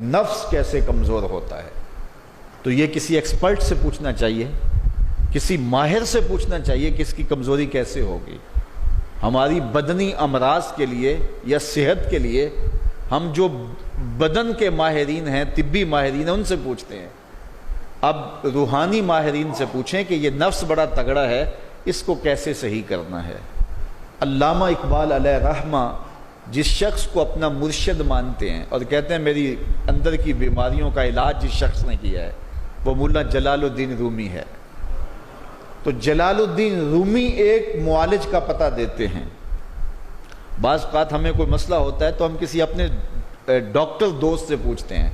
نفس کیسے کمزور ہوتا ہے؟ تو یہ کسی ایکسپرٹ سے پوچھنا چاہیے، کسی ماہر سے پوچھنا چاہیے کہ اس کی کمزوری کیسے ہوگی۔ ہماری بدنی امراض کے لیے یا صحت کے لیے ہم جو بدن کے ماہرین ہیں، طبی ماہرین ہیں، ان سے پوچھتے ہیں۔ اب روحانی ماہرین سے پوچھیں کہ یہ نفس بڑا تگڑا ہے، اس کو کیسے صحیح کرنا ہے۔ علامہ اقبال علیہ رحمہ جس شخص کو اپنا مرشد مانتے ہیں اور کہتے ہیں میری اندر کی بیماریوں کا علاج جس شخص نے کیا ہے، وہ مولا جلال الدین رومی ہے۔ تو جلال الدین رومی ایک معالج کا پتہ دیتے ہیں۔ بعض اوقات ہمیں کوئی مسئلہ ہوتا ہے تو ہم کسی اپنے ڈاکٹر دوست سے پوچھتے ہیں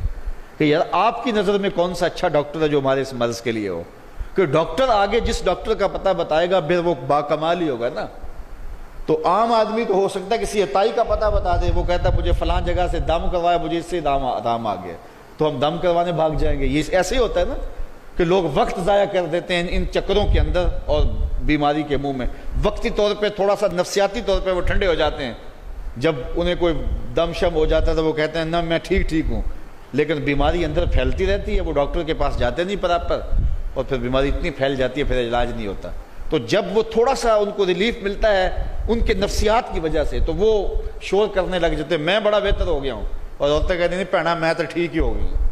کہ یار آپ کی نظر میں کون سا اچھا ڈاکٹر ہے جو ہمارے اس مرض کے لیے ہو، کہ ڈاکٹر آگے جس ڈاکٹر کا پتہ بتائے گا پھر وہ باکمال ہی ہوگا نا۔ تو عام آدمی تو ہو سکتا ہے کسی عطائی کا پتہ بتا دے، وہ کہتا ہے مجھے فلاں جگہ سے دم کروایا، مجھے اس سے دم آ گیا، تو ہم دم کروانے بھاگ جائیں گے۔ یہ ایسے ہی ہوتا ہے نا کہ لوگ وقت ضائع کر دیتے ہیں ان چکروں کے اندر اور بیماری کے منہ میں۔ وقتی طور پہ تھوڑا سا نفسیاتی طور پہ وہ ٹھنڈے ہو جاتے ہیں، جب انہیں کوئی دم شم ہو جاتا ہے تو وہ کہتے ہیں نہ میں ٹھیک ہوں، لیکن بیماری اندر پھیلتی رہتی ہے، وہ ڈاکٹر کے پاس جاتے نہیں پراپر، اور پھر بیماری اتنی پھیل جاتی ہے پھر علاج نہیں ہوتا۔ تو جب وہ تھوڑا سا ان کو ریلیف ملتا ہے ان کے نفسیات کی وجہ سے، تو وہ شور کرنے لگ جاتے ہیں میں بڑا بہتر ہو گیا ہوں، اور عورتیں کہتی ہیں نہیں پہنا میں تو ٹھیک ہی ہو گئی ہوں۔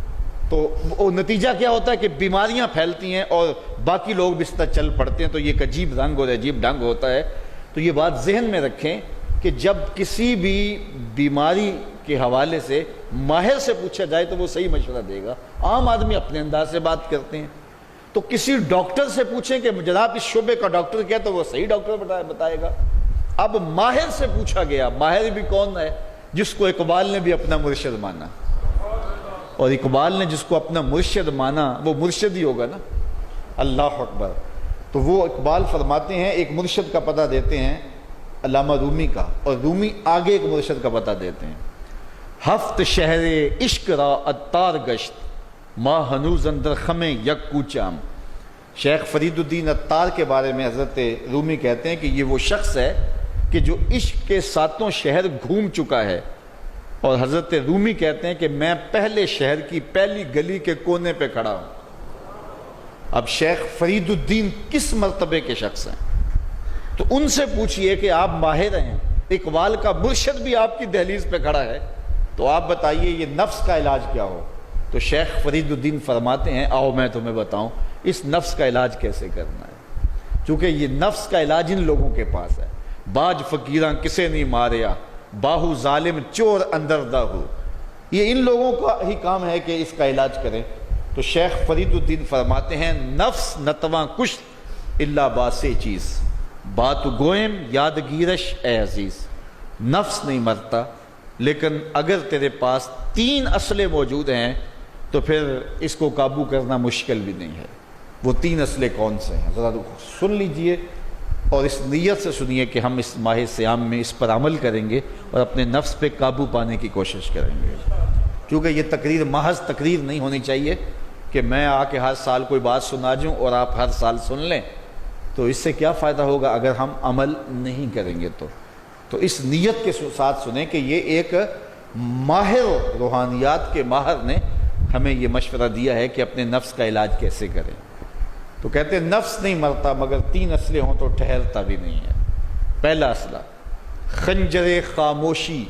تو وہ نتیجہ کیا ہوتا ہے کہ بیماریاں پھیلتی ہیں اور باقی لوگ بھی اس طرح چل پڑتے ہیں، تو یہ ایک عجیب رنگ اور عجیب ڈھنگ ہوتا ہے۔ تو یہ بات ذہن میں رکھیں کہ جب کسی بھی بیماری کے حوالے سے ماہر سے پوچھا جائے تو وہ صحیح مشورہ دے گا۔ عام آدمی اپنے انداز سے بات کرتے ہیں، تو کسی ڈاکٹر سے پوچھیں کہ جناب اس شعبے کا ڈاکٹر کیا، تو وہ صحیح ڈاکٹر بتائے گا۔ اب ماہر سے پوچھا گیا، ماہر بھی کون ہے؟ جس کو اقبال نے بھی اپنا مرشد مانا، اور اقبال نے جس کو اپنا مرشد مانا وہ مرشد ہی ہوگا نا۔ اللہ اکبر۔ تو وہ اقبال فرماتے ہیں ایک مرشد کا پتہ دیتے ہیں علامہ رومی کا، اور رومی آگے ایک مرشد کا پتہ دیتے ہیں۔ ہفت شہر عشق را عطار گشت ما ہنوز اندر خمیں یک کوچام۔ شیخ فرید الدین عطار کے بارے میں حضرت رومی کہتے ہیں کہ یہ وہ شخص ہے کہ جو عشق کے ساتوں شہر گھوم چکا ہے، اور حضرت رومی کہتے ہیں کہ میں پہلے شہر کی پہلی گلی کے کونے پہ کھڑا ہوں۔ اب شیخ فرید الدین کس مرتبے کے شخص ہیں؟ تو ان سے پوچھئے کہ آپ ماہر ہیں، اقبال کا مرشد بھی آپ کی دہلیز پہ کھڑا ہے، تو آپ بتائیے یہ نفس کا علاج کیا ہو؟ تو شیخ فرید الدین فرماتے ہیں آؤ میں تمہیں بتاؤں اس نفس کا علاج کیسے کرنا ہے، چونکہ یہ نفس کا علاج ان لوگوں کے پاس ہے۔ باج فقیراں کسے نہیں ماریا، باہو ظالم چور اندر داہو، یہ ان لوگوں کا ہی کام ہے کہ اس کا علاج کریں۔ تو شیخ فرید الدین فرماتے ہیں نفس نتواں کشت الا باسے چیز بات گوئم یادگیرش اے عزیز۔ نفس نہیں مرتا، لیکن اگر تیرے پاس 3 اسلحے موجود ہیں تو پھر اس کو قابو کرنا مشکل بھی نہیں ہے۔ وہ 3 اسلحے کون سے ہیں ذرا سن لیجئے، اور اس نیت سے سنیے کہ ہم اس ماہ صیام میں اس پر عمل کریں گے اور اپنے نفس پہ قابو پانے کی کوشش کریں گے۔ کیونکہ یہ تقریر محض تقریر نہیں ہونی چاہیے کہ میں آ کے ہر سال کوئی بات سنا جوں اور آپ ہر سال سن لیں، تو اس سے کیا فائدہ ہوگا اگر ہم عمل نہیں کریں گے۔ تو اس نیت کے ساتھ سنیں کہ یہ ایک ماہر روحانیات کے ماہر نے ہمیں یہ مشورہ دیا ہے کہ اپنے نفس کا علاج کیسے کریں۔ تو کہتے ہیں نفس نہیں مرتا مگر 3 اسلحے ہوں تو ٹھہرتا بھی نہیں ہے۔ پہلا اسلحہ خنجر خاموشی،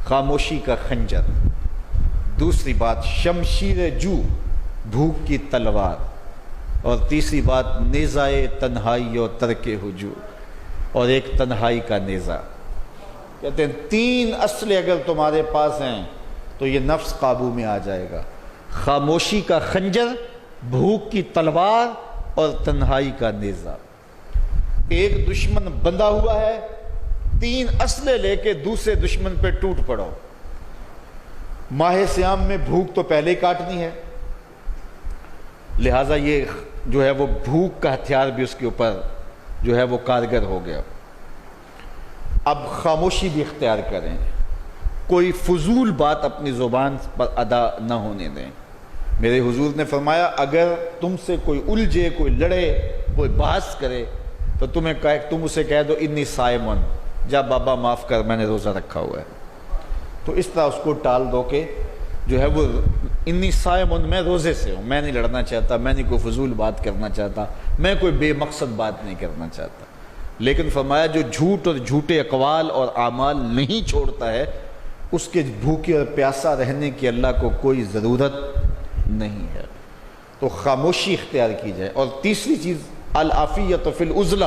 خاموشی کا خنجر۔ دوسری بات شمشیر جو، بھوک کی تلوار۔ اور تیسری بات نیزائے تنہائی اور ترک ہجوم، اور ایک تنہائی کا نیزہ۔ کہتے ہیں 3 اسلحے اگر تمہارے پاس ہیں تو یہ نفس قابو میں آ جائے گا۔ خاموشی کا خنجر، بھوک کی تلوار اور تنہائی کا نیزہ۔ ایک دشمن بندھا ہوا ہے، 3 اسلحے لے کے دوسرے دشمن پہ ٹوٹ پڑو۔ ماہ صیام میں بھوک تو پہلے ہی کاٹنی ہے، لہٰذا یہ جو ہے وہ بھوک کا ہتھیار بھی اس کے اوپر جو ہے وہ کارگر ہو گیا۔ اب خاموشی بھی اختیار کریں، کوئی فضول بات اپنی زبان پر ادا نہ ہونے دیں۔ میرے حضور نے فرمایا اگر تم سے کوئی الجھے، کوئی لڑے، کوئی بحث کرے تو تم اسے کہہ دو انی صائمن، جا بابا معاف کر میں نے روزہ رکھا ہوا ہے۔ تو اس طرح اس کو ٹال دو کہ جو ہے وہ انی صائم میں روزے سے ہوں، میں نہیں لڑنا چاہتا، میں نہیں کوئی فضول بات کرنا چاہتا، میں کوئی بے مقصد بات نہیں کرنا چاہتا. لیکن فرمایا جو جھوٹ اور جھوٹے اقوال اور اعمال نہیں چھوڑتا ہے اس کے بھوکے اور پیاسا رہنے کی اللہ کو کوئی ضرورت نہیں ہے. تو خاموشی اختیار کی جائے. اور تیسری چیز العافیت فی العزلہ،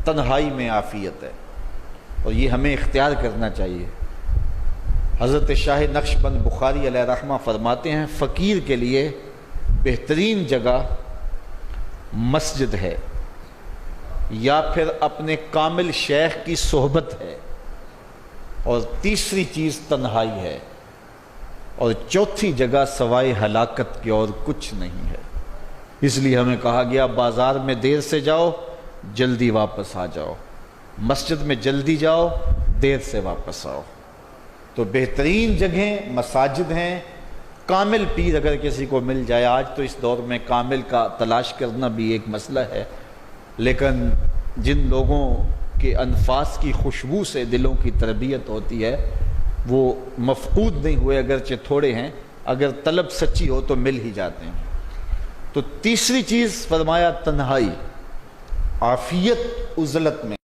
تنہائی میں عافیت ہے، اور یہ ہمیں اختیار کرنا چاہیے. حضرت شاہ نقشبند بخاری علیہ رحمہ فرماتے ہیں فقیر کے لیے بہترین جگہ مسجد ہے یا پھر اپنے کامل شیخ کی صحبت ہے، اور تیسری چیز تنہائی ہے، اور چوتھی جگہ سوائے ہلاکت کے اور کچھ نہیں ہے. اس لیے ہمیں کہا گیا بازار میں دیر سے جاؤ، جلدی واپس آ جاؤ، مسجد میں جلدی جاؤ، دیر سے واپس آؤ. تو بہترین جگہیں مساجد ہیں. کامل پیر اگر کسی کو مل جائے، آج تو اس دور میں کامل کا تلاش کرنا بھی ایک مسئلہ ہے، لیکن جن لوگوں کے انفاس کی خوشبو سے دلوں کی تربیت ہوتی ہے وہ مفقود نہیں ہوئے، اگرچہ تھوڑے ہیں، اگر طلب سچی ہو تو مل ہی جاتے ہیں. تو تیسری چیز فرمایا تنہائی، عافیت عزلت میں.